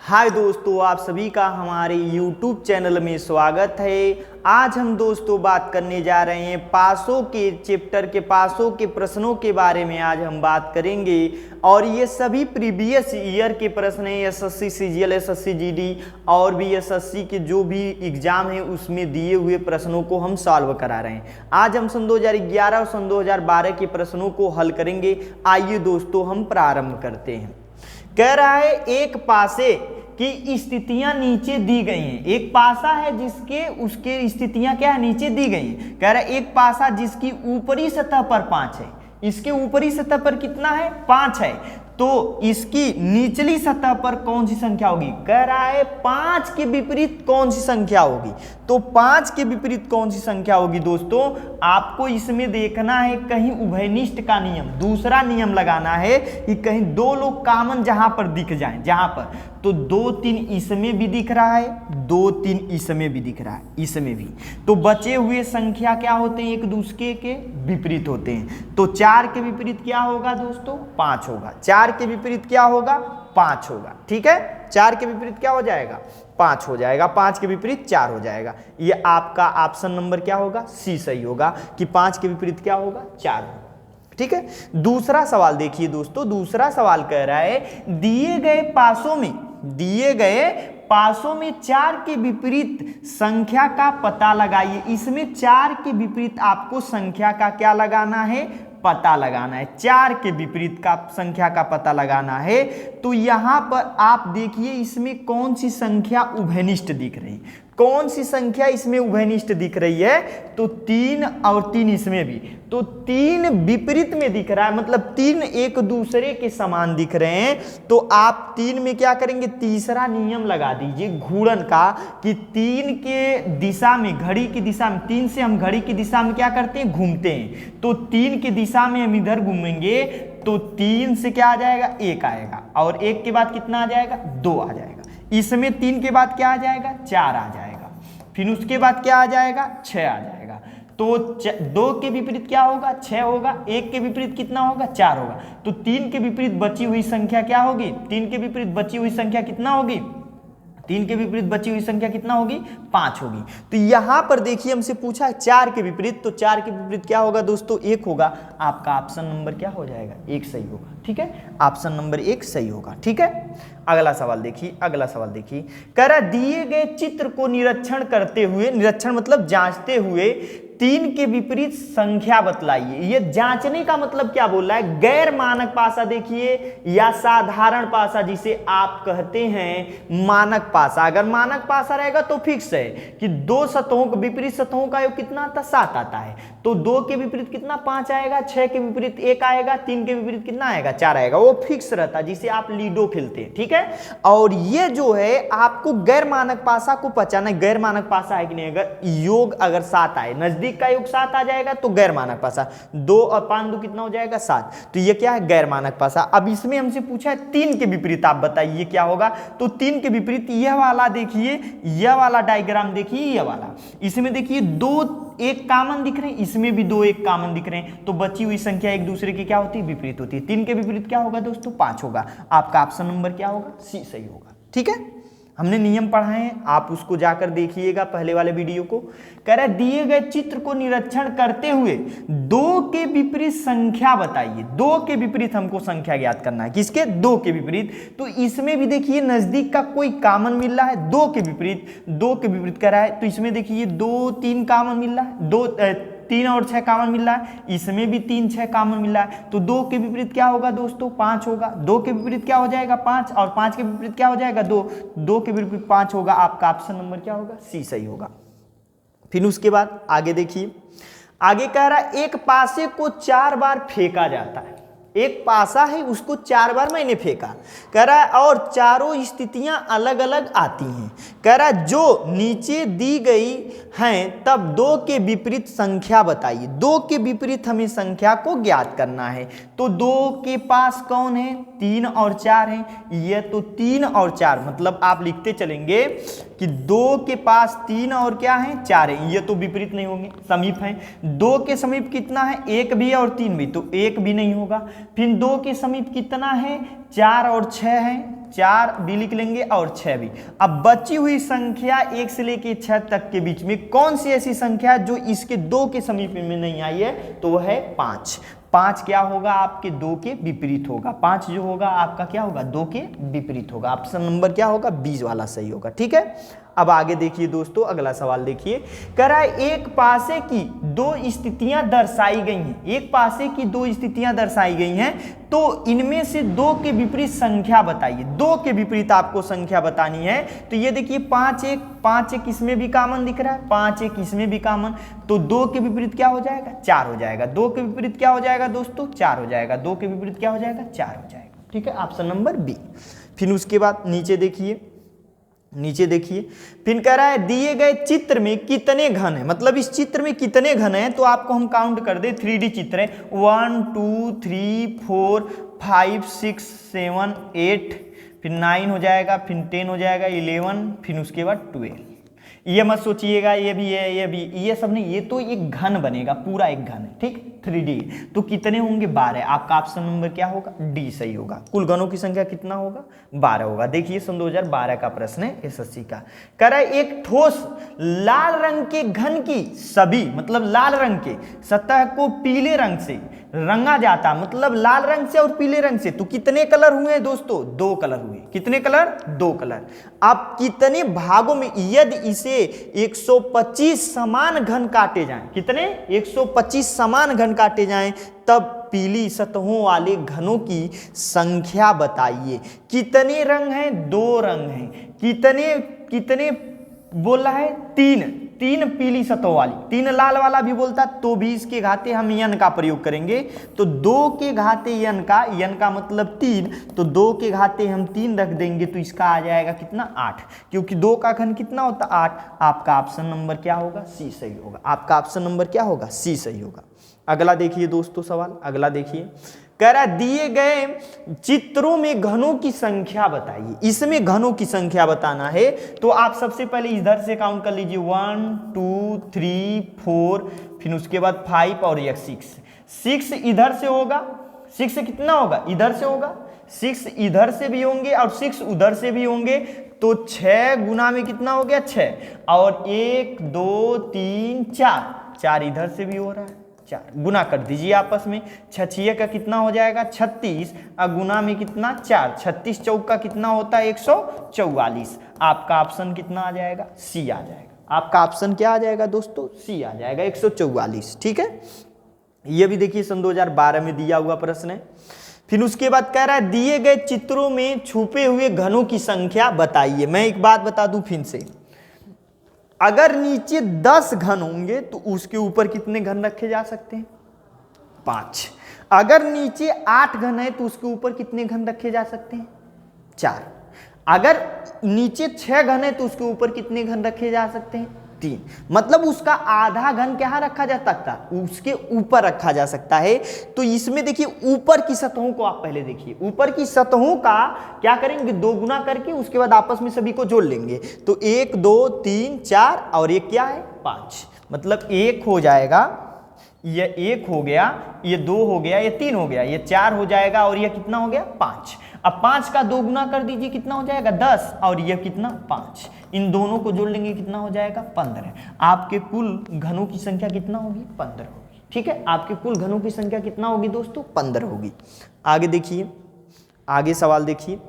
हाय दोस्तों, आप सभी का हमारे YouTube चैनल में स्वागत है। आज हम दोस्तों बात करने जा रहे हैं पासों के चैप्टर के पासों के प्रश्नों के बारे में। आज हम बात करेंगे और ये सभी प्रीवियस ईयर के प्रश्न हैं। एसएससी सीजीएल, एसएससी जीडी और भी एसएससी के जो भी एग्जाम है उसमें दिए हुए प्रश्नों को हम सॉल्व करा रहे हैं। आज हम सन 2011 और सन 2012 के प्रश्नों को हल करेंगे। आइए दोस्तों हम प्रारंभ करते हैं। कह रहा है एक पासे की स्थितियां नीचे दी गई हैं। एक पासा है जिसके उसके स्थितियां क्या है, नीचे दी गई हैं। कह रहा है एक पासा जिसकी ऊपरी सतह पर 5 है, इसके ऊपरी सतह पर कितना है, 5 है, तो इसकी निचली सतह पर कौन सी संख्या होगी। कह रहा है 5 के विपरीत कौन सी संख्या होगी। तो 5 के विपरीत कौन सी संख्या होगी दोस्तों, आपको इसमें देखना है कहीं उभयनिष्ठ का नियम, दूसरा नियम लगाना है कि कहीं दो लोग कॉमन जहां पर दिख जाएं, जहां पर तो 2 3 इसमें भी दिख रहा है, 2 3 इसमें भी दिख रहा है, इसमें भी, तो बचे हुए संख्या क्या होते हैं, एक दूसरे के विपरीत होते हैं। तो 4 के विपरीत क्या होगा दोस्तों, 5 होगा। 4 के विपरीत क्या होगा, 5 होगा। ठीक है, 4 के विपरीत क्या हो जाएगा, 5 हो जाएगा। 5 के विपरीत 4 हो जाएगा। ये आपका ऑप्शन नंबर क्या होगा, सी सही होगा कि 5 के विपरीत क्या होगा, 4 होगा। ठीक है, दूसरा सवाल देखिए दोस्तों। दूसरा सवाल कह रहा है दिए गए पासों में 4 के विपरीत संख्या का पता लगाइए। इसमें 4 के विपरीत आपको संख्या का क्या लगाना है, पता लगाना है। 4 के विपरीत का संख्या का पता लगाना है। तो यहां पर आप देखिए इसमें कौन सी संख्या उभयनिष्ठ दिख रही है, कौन सी संख्या इसमें उभयनिष्ठ दिख रही है। तो 3 और 3 इसमें भी, तो 3 विपरीत में दिख रहा है, मतलब 3 एक दूसरे के समान दिख रहे हैं। तो आप 3 में क्या करेंगे, तीसरा नियम लगा दीजिए घूर्णन का कि 3 के दिशा में, घड़ी की दिशा में, 3 से हम घड़ी की दिशा में क्या करते हैं, घूमते हैं। तो 3 की दिशा में हम इधर घूमेंगे तो 3 से क्या आ जाएगा, 1 आएगा, और 1 के बाद कितना आ जाएगा, 2 आ जाएगा। इसमें 3 के बाद क्या आ जाएगा, 4 आ जाएगा। फिर उसके बाद क्या आ जाएगा, 6 आ जाएगा। तो 2 के विपरीत क्या होगा, 6 होगा। 1 के विपरीत कितना होगा, 4 होगा। तो 3 के विपरीत बची हुई संख्या क्या होगी, 3 के विपरीत बची हुई संख्या कितना होगी, 3 के विपरीत बची हुई संख्या कितना होगी, 5 होगी। तो यहां पर देखिए हमसे पूछा है 4 के विपरीत, तो 4 के विपरीत क्या होगा दोस्तों, 1 होगा। आपका ऑप्शन नंबर क्या हो जाएगा, 1 सही होगा। ठीक है, ऑप्शन नंबर 1 सही होगा। ठीक है, अगला सवाल देखिए। कह रहा दिए गए चित्र को निरीक्षण करते हुए, निरीक्षण मतलब जांचते हुए 3 के विपरीत संख्या बतलाइए। ये जांचने का मतलब क्या बोल रहा है, गैर मानक पासा देखिए या साधारण पासा जिसे आप कहते हैं मानक पासा। अगर मानक पासा रहेगा तो फिक्स है कि 2 सतहों के विपरीत सतहों का योग कितना आता, 7 आता है। तो 2 के विपरीत कितना, 5 आएगा। 6 के विपरीत 1 आएगा। 3 के विपरीत कितना आएगा, 4 आएगा। वो फिक्स रहता है जिसे आप लीडो खेलते हैं। ठीक है, और ये जो है आपको गैर मानक पासा को पहचाना है, गैर मानक पासा है कि नहीं। अगर योग अगर 7 आए, नजदीक का योग 7 आ जाएगा तो गैर मानक पासा। 2 और 5 2 कितना हो जाएगा, 7। तो ये क्या है, गैर मानक पासा। अब इसमें हमसे पूछा है 3 के विपरीत, आप बताइए क्या होगा। तो 3 के विपरीत यह वाला देखिए, यह वाला डायग्राम देखिए, यह वाला, इसमें देखिए 2 1 कॉमन दिख रहे हैं, इसमें भी 2 1 कॉमन दिख रहे हैं। तो बची हुई संख्या एक दूसरे की क्या होती है, विपरीत होती है। 3 के विपरीत क्या होगा दोस्तों, 5 होगा। आपका ऑप्शन नंबर क्या होगा, सी सही होगा। ठीक है, हमने नियम पढ़ाए हैं, आप उसको जाकर देखिएगा पहले वाले वीडियो को। कह रहा है दिए गए चित्र को निरीक्षण करते हुए 2 के विपरीत संख्या बताइए। 2 के विपरीत हमको संख्या ज्ञात करना है, किसके, 2 के विपरीत। तो इसमें भी देखिए नजदीक का कोई कॉमन मिल रहा है, 2 के विपरीत कह रहा है। तो इसमें देखिए 2 3 कॉमन मिल रहा है, 3 और 6 कॉमन मिल रहा है। इसमें भी 3 6 कॉमन मिल रहा है। तो 2 के विपरीत क्या होगा दोस्तों, 5 होगा। 2 के विपरीत क्या हो जाएगा, 5, और 5 के विपरीत क्या हो जाएगा, 2। 2 के विपरीत 5 होगा। आपका ऑप्शन नंबर क्या होगा, सी सही होगा। फिर उसके बाद आगे देखिए, आगे कह रहा है एक पासे को 4 बार फेंका जाता है। एक पासा है, उसको 4 बार मैंने फेंका। कह रहा है और चारों स्थितियां अलग अलग आती हैं। कह रहा है जो नीचे दी गई हैं तब 2 के विपरीत संख्या बताइए। 2 के विपरीत हमें संख्या को ज्ञात करना है। तो 2 के पास कौन है, 3 और 4 है। ये तो 3 और 4, मतलब आप लिखते चलेंगे कि 2 के पास 3 और क्या है, 4 है। ये तो विपरीत नहीं होंगे, समीप है। 2 के समीप कितना है, 1 भी और 3 भी, तो 1 भी नहीं होगा। फिर 2 के समीप कितना है, 4 और 6 है, 4 भी लिख लेंगे और 6 भी। अब बची हुई संख्या 1 से लेके 6 तक के बीच में कौन सी ऐसी संख्या है जो इसके 2 के समीप में नहीं आई है, तो वह है 5। 5 क्या होगा आपके 2 के विपरीत होगा। 5 जो होगा आपका क्या होगा 2 के विपरीत होगा। ऑप्शन नंबर क्या होगा 20 वाला सही होगा। ठीक है, अब आगे देखिए दोस्तों, अगला सवाल देखिए। कह रहा है एक पासे की 2 स्थितियां दर्शाई गई हैं। एक पासे की 2 स्थितियां दर्शाई गई हैं, तो इनमें से 2 के विपरीत संख्या बताइए। 2 के विपरीत आपको संख्या बतानी है। तो ये देखिए 5 1 इसमें भी कॉमन दिख रहा है, 5 1 इसमें भी कॉमन, तो 2 के विपरीत क्या हो जाएगा 4 हो जाएगा। 2 के विपरीत क्या हो जाएगा दोस्तों 4 हो जाएगा। 2 के विपरीत क्या हो जाएगा 4 हो जाएगा। ठीक है, ऑप्शन नंबर बी। फिर उसके बाद नीचे देखिए, फिर कह रहा है दिए गए चित्र में कितने घन है, मतलब इस चित्र में कितने घन है, तो आपको हम काउंट कर दे। 3D चित्र है, 1 2 3 4 5 6 7 8, फिर 9 हो जाएगा, फिर 10 हो जाएगा, 11, फिर उसके बाद 12। ये मत सोचिएगा ये भी है ये भी, ये सब नहीं, ये तो एक घन बनेगा, पूरा एक घन है। ठीक, 3D। तो कितने होंगे 12। आपका ऑप्शन नंबर क्या होगा डी सही होगा। कुल घनों की संख्या कितना होगा 12 होगा। देखिए सन 2012 का प्रश्न है एसएससी का। कह रहा है एक ठोस लाल रंग के घन की सभी, मतलब लाल रंग के सतह को पीले रंग से रंगा जाता, मतलब लाल रंग से और पीले रंग से, तो कितने कलर हुए दोस्तों 2 कलर हुए। कितने कलर 2 कलर। अब कितने भागों में यदि इसे 125 समान घन काटे जाएं, कितने 125 समान घन काटे जाएं, तब पीली सतहों वाले घनों की संख्या बताइए। कितने रंग हैं 2 रंग हैं। कितने बोला है 3 पीली सतहों वाली, 3 लाल वाला भी बोलता तो भी इसके घाते हम यन का प्रयोग करेंगे। तो 2 के घाते यन का मतलब 3, तो 2 के घाते हम 3 रख देंगे, तो इसका आ जाएगा कितना 8, क्योंकि 2 का घन कितना होता 8। आपका ऑप्शन नंबर क्या होगा सी सही होगा। आपका ऑप्शन नंबर क्या होगा सी सही होगा। अगला देखिए दोस्तों सवाल, अगला देखिए। कह रहा दिए गए चित्रों में घनों की संख्या बताइए। इसमें घनों की संख्या बताना है, तो आप सबसे पहले इधर से काउंट कर लीजिए 1 2 3 4, फिर उसके बाद 5 और 6 इधर से होगा। 6 कितना होगा इधर से होगा, 6 इधर से भी होंगे और 6 उधर से भी होंगे, तो 6 गुना में कितना हो गया 6, और 1 2 3 4 इधर से भी हो रहा है 4, गुना कर दीजिए आपस में। 6 का कितना हो जाएगा 36, और गुना में कितना 4, 36 चौक का कितना होता है 144। आपका ऑप्शन कितना आ जाएगा सी आ जाएगा। आपका ऑप्शन क्या आ जाएगा दोस्तों सी आ जाएगा 144। ठीक है, ये भी देखिए सन 2012 में दिया हुआ प्रश्न है। फिर उसके बाद कह रहा है दिए गए चित्रों में छुपे हुए घनों की संख्या बताइए। मैं एक बात बता दूं फिर से, अगर नीचे 10 घन होंगे तो उसके ऊपर कितने घन रखे जा सकते हैं 5। अगर नीचे 8 घन है तो उसके ऊपर कितने घन रखे जा सकते हैं 4। अगर नीचे 6 घन है तो उसके ऊपर कितने घन रखे जा सकते हैं 3। मतलब उसका आधा घन क्या रखा जा सकता है उसके ऊपर रखा जा सकता है। तो इसमें देखिए ऊपर की सतहों को आप पहले देखिए, ऊपर की सतहों का क्या करेंगे 2 गुना करके उसके बाद आपस में सभी को जोड़ लेंगे। तो 1 2 3 4 और एक क्या है 5, मतलब 1 हो जाएगा, ये 1 हो गया, ये 2 हो गया, ये 3 हो गया, ये 4 हो जाएगा, और ये कितना हो गया 5। अब 5 का 2 गुना कर दीजिए कितना हो जाएगा 10, और ये कितना 5। इन दोनों को जोड़ लेंगे कितना हो जाएगा 15। आपके कुल घनों की संख्या कितना होगी 15 होगी। ठीक है, आपके कुल घनों की संख्या कितना होगी दोस्तों 15 होगी। आगे देखिए, आगे सवाल देखिए।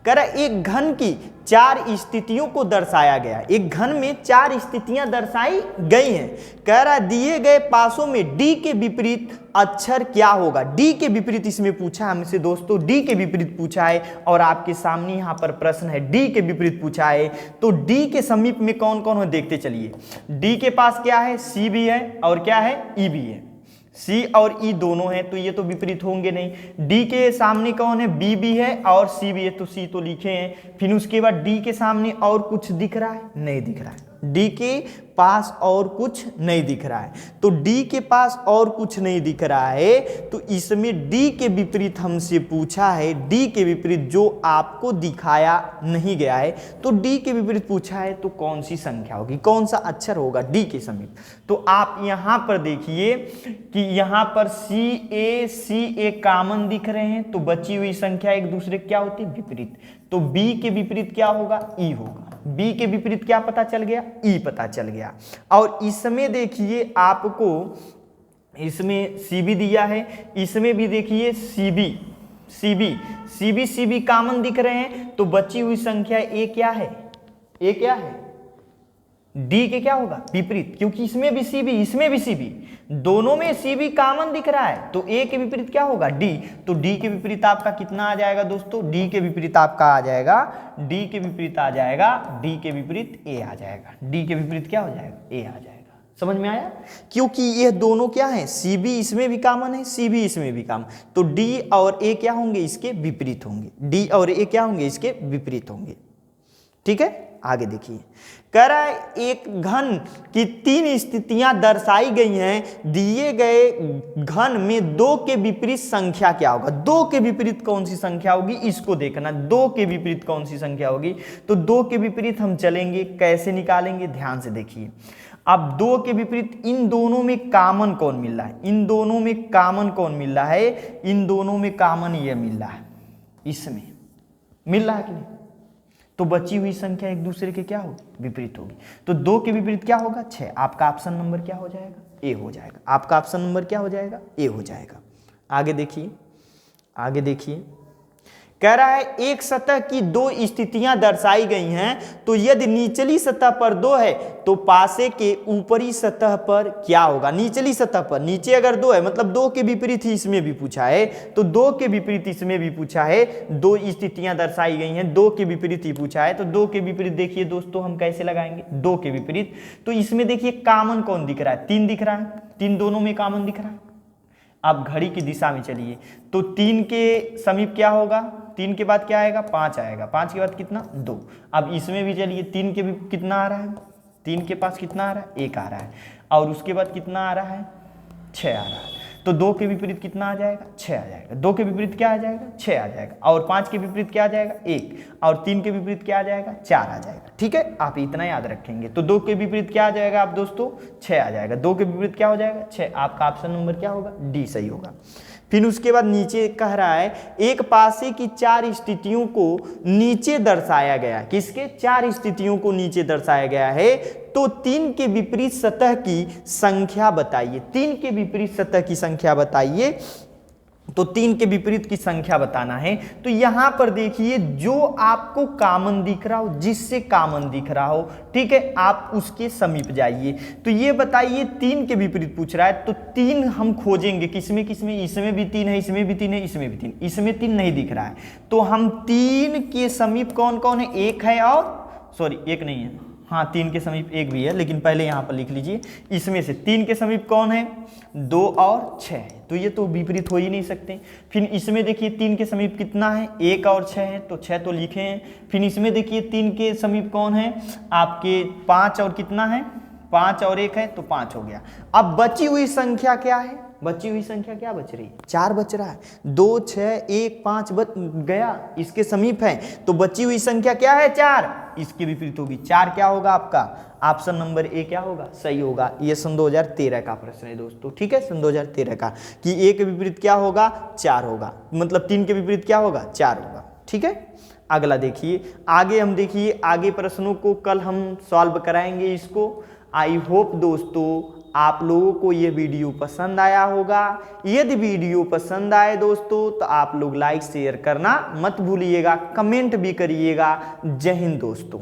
कह रहा एक घन की 4 स्थितियों को दर्शाया गया। एक घन में 4 स्थितियां दर्शाई गई हैं। कह रहा दिए गए पासों में डी के विपरीत अक्षर क्या होगा। डी के विपरीत इसमें पूछा है हमसे दोस्तों, डी के विपरीत पूछा है, और आपके सामने यहां पर प्रश्न है डी के विपरीत पूछा है। तो डी के समीप में कौन कौन है देखते चलिए। डी के पास क्या है सी भी है, और क्या है ई भी है। सी और ई दोनों हैं तो ये तो विपरीत होंगे नहीं। डी के सामने कौन है बी भी है और सी भी है, तो सी तो लिखे हैं। फिर उसके बाद डी के सामने और कुछ दिख रहा है नहीं दिख रहा है। डी के पास और कुछ नहीं दिख रहा है। तो डी के पास और कुछ नहीं दिख रहा है, तो इसमें डी के विपरीत हमसे पूछा है, डी के विपरीत जो आपको दिखाया नहीं गया है, तो डी के विपरीत पूछा है तो कौन सी संख्या होगी, कौन सा अक्षर होगा डी के समीप। तो आप यहां पर देखिए कि यहां पर सी ए कॉमन दिख रहे हैं, तो बची हुई संख्या एक दूसरे क्या होती है, विपरीत। तो बी के विपरीत क्या होगा, ई होगा। बी के विपरीत क्या पता चल गया, ई पता चल गया। और इसमें देखिए आपको, इसमें सीबी दिया है, इसमें भी देखिए सीबी कॉमन दिख रहे हैं, तो बची हुई संख्या ए क्या है, ए क्या है, डी के क्या होगा, विपरीत, क्योंकि इसमें भी सीबी इसमें भी सीबी, दोनों में सीबी कॉमन दिख रहा है, तो ए के विपरीत क्या होगा, डी। तो डी के विपरीत आपका कितना आ जाएगा दोस्तों, डी के विपरीत आपका आ जाएगा, डी के विपरीत आ जाएगा, डी के विपरीत ए आ जाएगा, डी के विपरीत क्या हो जाएगा, ए आ जाएगा। समझ में आया, क्योंकि ये दोनों क्या है, सीबी इसमें भी कॉमन है, सीबी इसमें भी कॉमन, तो डी और ए क्या होंगे, इसके विपरीत होंगे, डी और ए क्या होंगे, इसके विपरीत होंगे। ठीक है, आगे देखिए, कह रहा है एक घन की 3 स्थितियां दर्शाई गई हैं, दिए गए घन में 2 के विपरीत संख्या क्या होगा, 2 के विपरीत कौन सी संख्या होगी, इसको देखना, 2 के विपरीत कौन सी संख्या होगी। तो 2 के विपरीत हम चलेंगे, कैसे निकालेंगे, ध्यान से देखिए। अब 2 के विपरीत इन दोनों में कॉमन कौन मिल रहा है, इन दोनों में कॉमन कौन मिल रहा है, इन दोनों में कॉमन ये मिल रहा है, इसमें मिल रहा है कि नहीं, तो बची हुई संख्या एक दूसरे के क्या होगी, विपरीत होगी। तो 2 के विपरीत क्या होगा, 6। आपका ऑप्शन नंबर क्या हो जाएगा, ए हो जाएगा। आपका ऑप्शन नंबर क्या हो जाएगा, ए हो जाएगा। आगे देखिए, आगे देखिए, कह रहा है एक सतह की 2 स्थितियां दर्शाई गई हैं, तो यदि निचली सतह पर 2 है तो पासे के ऊपरी सतह पर क्या होगा, निचली सतह पर, नीचे अगर 2 है मतलब 2 के विपरीत ही इसमें भी पूछा है, तो 2 के विपरीत इसमें भी पूछा है, 2 स्थितियां दर्शाई गई हैं, 2 के विपरीत ही पूछा है, तो 2 के विपरीत देखिए दोस्तों हम कैसे लगाएंगे, 2 के विपरीत। तो इसमें देखिए कॉमन कौन दिख रहा है, 3 दिख रहा है, 3 दोनों में कॉमन दिख रहा है। अब घड़ी की दिशा में चलिए, तो 3 के समीप क्या होगा, 3 के बाद क्या आएगा, 5 आएगा, 5 के बाद कितना, 2। अब इसमें भी चलिए, 3 के भी कितना आ रहा है, 3 के पास कितना आ रहा है, 1 आ रहा है, और उसके बाद कितना आ रहा है, 6 आ रहा है। तो 2 के विपरीत कितना आ जाएगा, 6 आ जाएगा। 2 के विपरीत क्या आ जाएगा, 6 आ जाएगा, और 5 के विपरीत क्या आ जाएगा, 1, और 3 के विपरीत क्या आ जाएगा, 4 आ जाएगा। ठीक है, आप इतना याद रखेंगे। तो 2 के विपरीत क्या आ जाएगा आप दोस्तों, 6 आ जाएगा। 2 के विपरीत क्या हो जाएगा, 6। आपका ऑप्शन नंबर क्या होगा, डी सही होगा। फिर उसके बाद नीचे कह रहा है एक पासे की 4 स्थितियों को नीचे दर्शाया गया, किसके, 4 स्थितियों को नीचे दर्शाया गया है, तो 3 के विपरीत सतह की संख्या बताइए, 3 के विपरीत सतह की संख्या बताइए। तो 3 के विपरीत की संख्या बताना है। तो यहां पर देखिए जो आपको कॉमन दिख रहा हो, जिससे कॉमन दिख रहा हो, ठीक है, आप उसके समीप जाइए। तो ये बताइए 3 के विपरीत पूछ रहा है, तो 3 हम खोजेंगे किसमें किसमें, इसमें भी 3 है, इसमें भी 3 है, इसमें भी 3, इसमें 3 नहीं दिख रहा है, तो हम 3 के समीप कौन कौन है, 1 है और सॉरी 1 नहीं है, हाँ 3 के समीप 1 भी है, लेकिन पहले यहाँ पर लिख लीजिए, इसमें से 3 के समीप कौन है, 2 और 6, तो ये तो विपरीत हो ही नहीं सकते। फिर इसमें देखिए 3 के समीप कितना है, 1 और 6 है, तो 6 तो लिखे हैं। फिर इसमें देखिए 3 के समीप कौन है आपके, 5 और कितना है, 5 और 1 है, तो 5 हो गया। अब बची हुई संख्या क्या है, बची हुई संख्या क्या बच रही है, 4 बच रहा है, 2 6 1 5 बच गया, इसके समीप है, तो बची हुई संख्या क्या है, 4, इसके विपरीत होगी, 4 क्या होगा आपका, ऑप्शन नंबर ए क्या होगा, सही होगा। ये सन 2013 का प्रश्न है दोस्तों, ठीक है, सन 2013 का, कि ए के विपरीत क्या होगा, 4 होगा, मतलब 3 के विपरीत क्या होगा, 4 होगा। ठीक है, अगला देखिए, आगे हम देखिए, आगे प्रश्नों को कल हम सॉल्व कराएंगे इसको। आई होप दोस्तों आप लोगों को ये वीडियो पसंद आया होगा। यदि वीडियो पसंद आए दोस्तों तो आप लोग लाइक शेयर करना मत भूलिएगा, कमेंट भी करिएगा। जय हिंद दोस्तों।